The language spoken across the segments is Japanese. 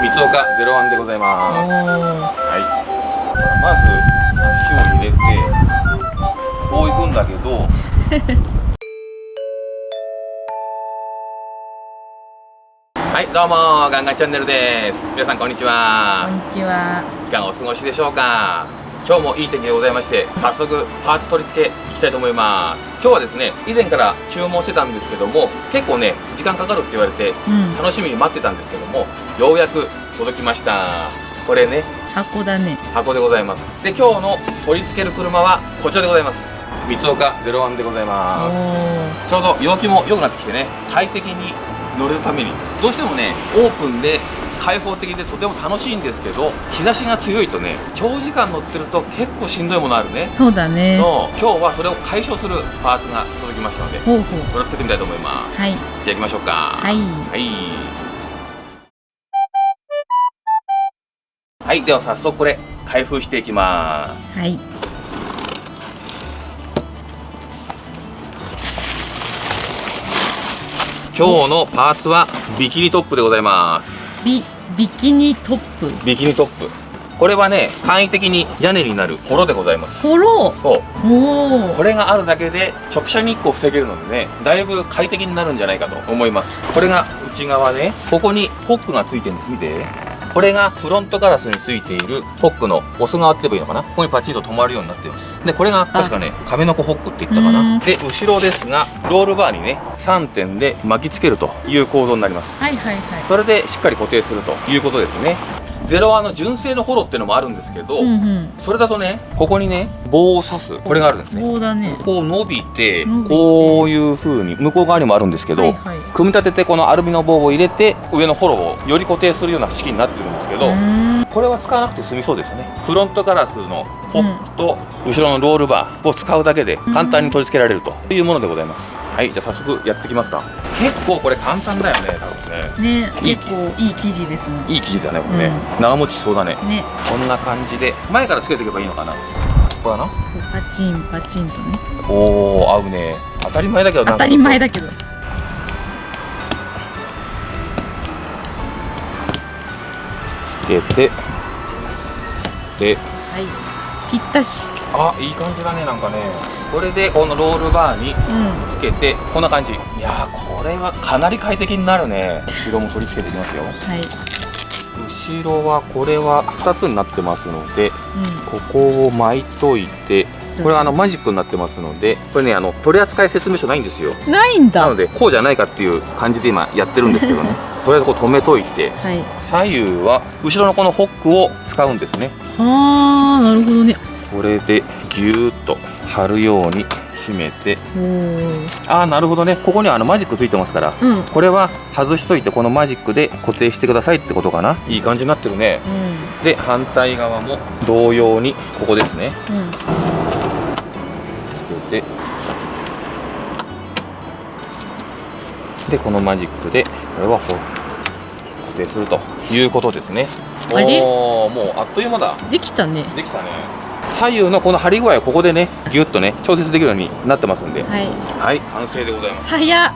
三岡01でございます。はい。まず足を入れてこう行くんだけどはい、どうもガンガンチャンネルです。皆さんこんにちは。こんにちは。いかがお過ごしでしょうか。今日もいい天気でございまして、早速パーツ取り付けいきたいと思います。今日はですね、以前から注文してたんですけども、結構ね時間かかるって言われて、楽しみに待ってたんですけども、ようやく届きました。これね、箱だね。箱でございます。で、今日の取り付ける車はこちらでございます。三岡01でございます。ちょうど陽気も良くなってきてね、快適に乗れるために、どうしてもねオープンで開放的でとても楽しいんですけど、日差しが強いとね長時間乗ってると結構しんどいものあるね。そうだね。そう、今日はそれを解消するパーツが届きましたので、それをつけてみたいと思います。はい、じゃあ行きましょうか。はい、はい、では早速これ開封していきます。はい。今日のパーツはビキニトップでございます。ビキニトップ。ビキニトップ。これはね、簡易的に屋根になるホロでございます。ホロ。そう。これがあるだけで直射日光を防げるのでね、だいぶ快適になるんじゃないかと思います。これが内側ね、ここにホックがついてるんです。見て。これがフロントガラスについているホックの押す側って言えばいいのかな。ここにパチンと止まるようになっています。で、これが確かね、亀の子ホックって言ったかな。で、後ろですが、ロールバーにね、3点で巻きつけるという構造になります。はいはいはい。それでしっかり固定するということですね。01の純正のホロっていうのもあるんですけど、それだとね、ここにね棒を刺すこれがあるんですね。棒だね。こう伸びてこういう風に向こう側にもあるんですけど、組み立ててこのアルミの棒を入れて上のホロをより固定するような式になってるんですけど、これは使わなくて済みそうですね。フロントガラスのホックと後ろのロールバーを使うだけで簡単に取り付けられるというものでございます。はい、じゃあ早速やっていきますか。結構これ簡単だよね、多分ね。ね、結構いい生地ですね。いい生地だね、これね。長持ちしそうだね。ね、こんな感じで前からつけていけばいいのかな。ここかな。パチンパチンとね。おお、合うね。当たり前だけど。当たり前だけど。つけて。で。はい。ぴったし。あ、いい感じだね、なんかね。これでこのロールバーにつけて、こんな感じ。いやー、これはかなり快適になるね。後ろも取り付けていきますよ。はい。後ろはこれは2つになってますので、ここを巻いといて、これはマジックになってますので、これね取扱説明書ないんですよ。ないんだ。なのでこうじゃないかっていう感じで今やってるんですけどね。とりあえずこう止めといて、はい、左右は後ろのこのホックを使うんですね。ああ、なるほどね。これでギューッと貼るように締めて、ああ、なるほどね。ここにはマジックついてますから、これは外しといてこのマジックで固定してくださいってことかな。いい感じになってるね。で、反対側も同様にここですね、つけて、でこのマジックでこれは固定するということですね。おお、もうあっという間だ。できたね。できたね。左右のこの張り具合をここでねギュッとね調節できるようになってますんで、はい、はい、完成でございます。早っ。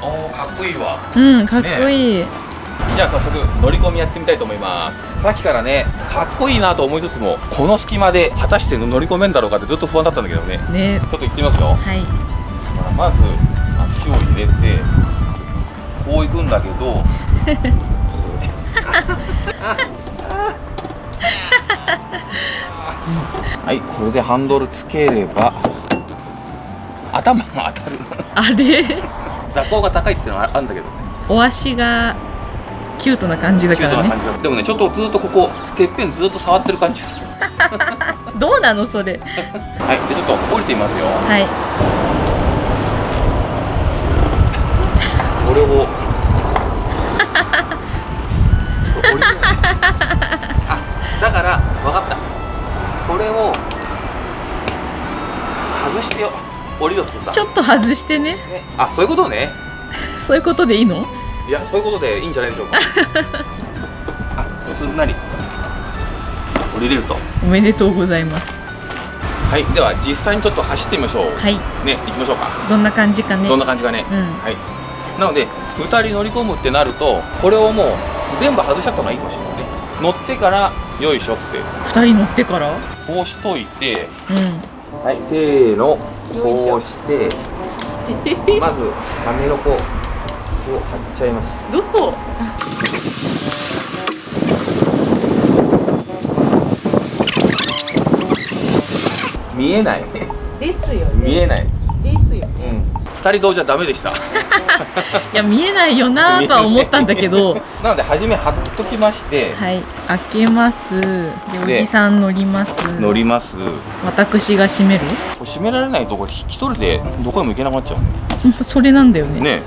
おお、かっこいいわ。かっこいい。じゃあ早速乗り込みやってみたいと思います。さっきからねかっこいいなと思いつつも、この隙間で果たして乗り込めんだろうかってずっと不安だったんだけどね。ちょっと行ってみますよ。はい。まず足を入れてこう行くんだけどはい、これでハンドルつければ頭が当たる。あれ座高が高いっていうのはあるんだけどね。お足がキュートな感じだからね。でもね、ちょっとずっとここてっぺんずっと触ってる感じする。どうなのそれ。はい、でちょっと降りてみますよ。はい。これを降りる。あ、だから分かった。これを外してよ降りろってことだ。ちょっと外してね。あ、そういうことね。そういうことでいいの？いや、そういうことでいいんじゃないでしょうか。あ、すんなり降りれると。おめでとうございます。はい、では実際にちょっと走ってみましょう。はい。ね、行きましょうか。どんな感じかね。どんな感じかね。はい。なので2人乗り込むってなると、これをもう全部外しちゃった方がいいかもしれないね。乗ってからよいしょって二人乗ってからこうしといて、うんはい、せーの、そうしてまずカメノコを貼っちゃいます。どこ見えないですよ見えないですよ。二人同時じゃダメでしたいや見えないよなとは思ったんだけどなので初め貼っときまして、はい開けますでおじさん乗ります乗ります。私が閉めるこれ閉められないとこれ一人でどこへも行けなくなっちゃうね。それなんだよねね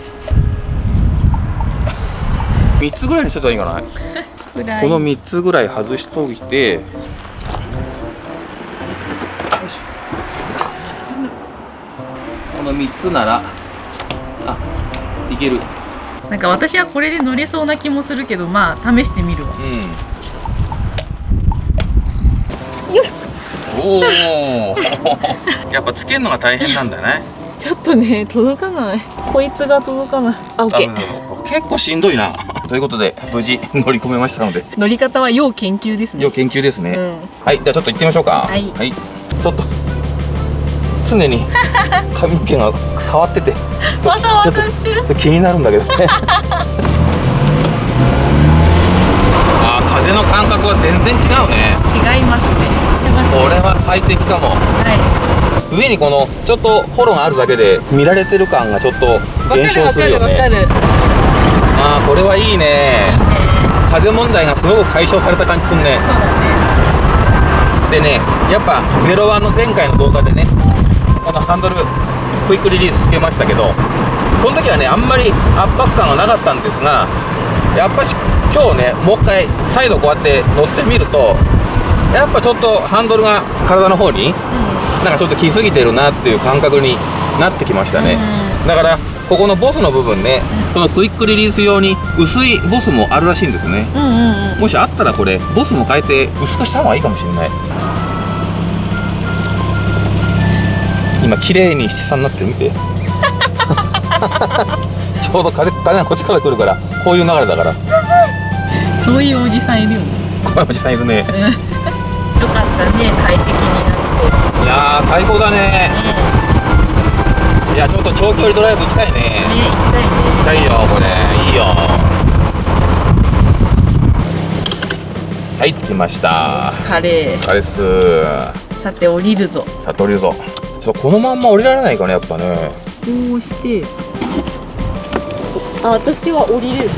え3つぐらいにしといたらいいかな。くらいこの3つぐらい外しといて、よいしょ。きついな。この3つならいける。なんか私はこれで乗れそうな気もするけどまあ試してみるわ。おおやっぱつけるのが大変なんだね。ちょっとね届かないこいつが届かない。あ、オッケー。結構しんどいな。ということで無事乗り込めましたので、乗り方は要研究ですね。要研究ですね。うんはい、じゃあちょっと行ってみましょうか。はいちょっと常に髪の毛が触っててわざわざしてる。ちょっと気になるんだけどね風の感覚は全然違うね。違いますね。これは快適かも。は上にこのちょっとホロがあるだけで見られてる感がちょっとい。減少するよね。これはいいね。風問題がすごく解消された感じするね。そうだね。でね、やっぱ01の前回の動画でね、このハンドルクイックリリースつけましたけど、その時はねあんまり圧迫感がなかったんですが、やっぱし今日ねもう一回再度こうやって乗ってみると、やっぱちょっとハンドルが体の方になんかちょっと来すぎてるなっていう感覚になってきましたね。だからここのボスの部分ね、このクイックリリース用に薄いボスもあるらしいんですね。もしあったらこれボスも変えて薄くした方がいいかもしれない。今綺麗に七三になってる、見てちょうど風がこっちから来るからこういう流れだから。そういうおじさんいるよね。こういうおじさんいるね。よかったね、快適になって。いやー最高だね。いやちょっと長距離ドライブ行きたいね。行きたいね。行きたいよこれ。いいよ。はい着きました。疲れ。疲れっす。さて降りるぞ。さて降りるぞ。ちょっとこのまんま降りられないかねやっぱね。こうして私は降りれる。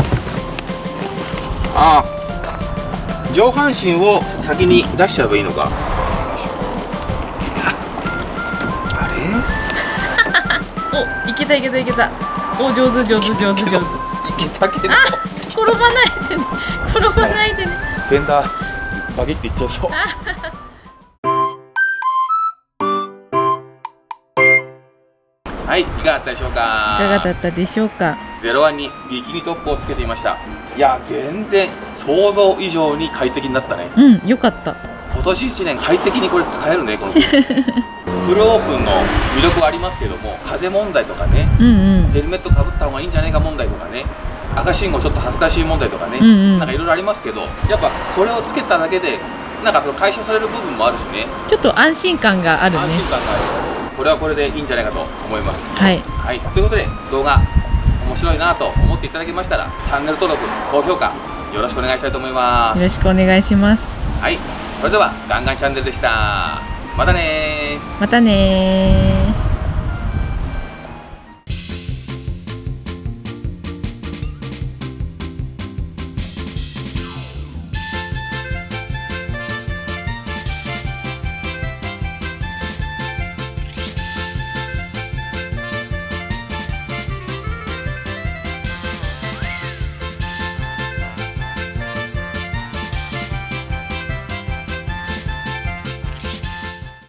上半身を先に出しちゃえばいいのか。あれお、いけたいけたいけた。お、上手上手上手上手。いけたけど転ばないでね。転ばないでね。フェンダーバキっていっちゃいそう。はい、いかがだったでしょうか。いかがだったでしょうか。01にビキニトップをつけてみました。いや全然想像以上に快適になったね。うん、よかった。今年1年快適にこれ使えるねこのフルオープンの魅力はありますけども、風問題とかね、ヘルメットかぶった方がいいんじゃないか問題とかね、赤信号ちょっと恥ずかしい問題とかね、なんかいろいろありますけど、やっぱこれをつけただけでなんかその解消される部分もあるしね。ちょっと安心感があるね。安心感がある。これはこれでいいんじゃないかと思います。はい、はい、ということで動画面白いなと思っていただけましたらチャンネル登録高評価よろしくお願いしたいと思います。よろしくお願いします。はい、それではガンガンチャンネルでした。またねー。またねー。